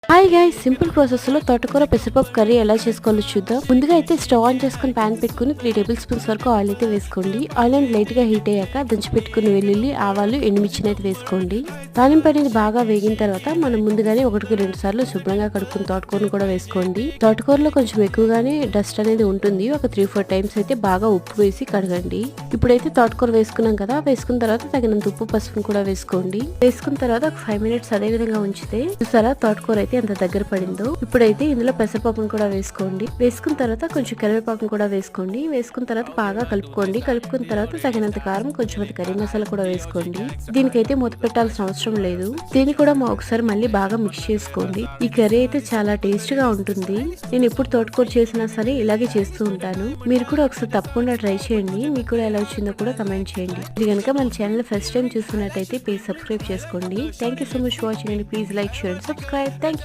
Hi guys, simple process లో తోటకూర పెసరపప్పు కర్రీ ఎలా చేసుకోవాలో చూద్దాం. ముందుగా అయితే స్టవ్ ఆన్ చేసుకుని ప్యాన్ పెట్టుకుని 3 టేబుల్ స్పూన్స్ వరకు ఆయిల్ అయితే వేసుకోండి. ఆయిల్ అనేది లైట్ గా హీట్ అయ్యాక దంచి పెట్టుకుని వెల్లుల్లి, ఆవాలు, ఎండుమిర్చిని అయితే వేసుకోండి. తాలింపు అనేది బాగా వేగిన తర్వాత మనం ముందుగానే 1-2 సార్లు శుభ్రంగా కడుక్కుని తోటకూరను కూడా వేసుకోండి. తోటకూరలో కొంచెం ఎక్కువగానే డస్ట్ అనేది ఉంటుంది. ఒక 3-4 టైమ్స్ అయితే బాగా ఉప్పు వేసి కడగండి. ఇప్పుడైతే తోటకూర వేసుకున్నాం కదా, వేసుకున్న తర్వాత తగినంత ఉప్పు, పసుపును కూడా వేసుకోండి. వేసుకున్న తర్వాత ఒక 5 మినిట్స్ అదే విధంగా ఉంచితే చూసారా తోటకూర అయితే ఎంత దగ్గర పడిందో. ఇప్పుడైతే ఇందులో పెసరపప్పును కూడా వేసుకోండి. వేసుకున్న తర్వాత కొంచెం కరివేపాకును కూడా వేసుకోండి. వేసుకున్న తర్వాత బాగా కలుపుకోండి. కలుపుకున్న తర్వాత తగినంత కారం, కొంచెం కర్రీ మసాలా కూడా వేసుకోండి. దీనికైతే మూత పెట్టాల్సిన అవసరం లేదు. దీన్ని కూడా ఒకసారి మళ్ళీ బాగా మిక్స్ చేసుకోండి. ఈ కర్రీ అయితే చాలా టేస్ట్ గా ఉంటుంది. నేను ఎప్పుడు తోటకూర చేసినా సరే ఇలాగే చేస్తూ ఉంటాను. మీరు కూడా ఒకసారి తప్పకుండా ట్రై చేయండి. మీకు కూడా ఎలా వచ్చిందో కూడా కమెంట్ చేయండి. ఇది కనుక మన ఛానల్ ఫస్ట్ టైం చూస్తున్నట్టయితే ప్లీజ్ సబ్స్క్రైబ్ చేసుకోండి. Thank you so much watching and please like, share and subscribe. Thank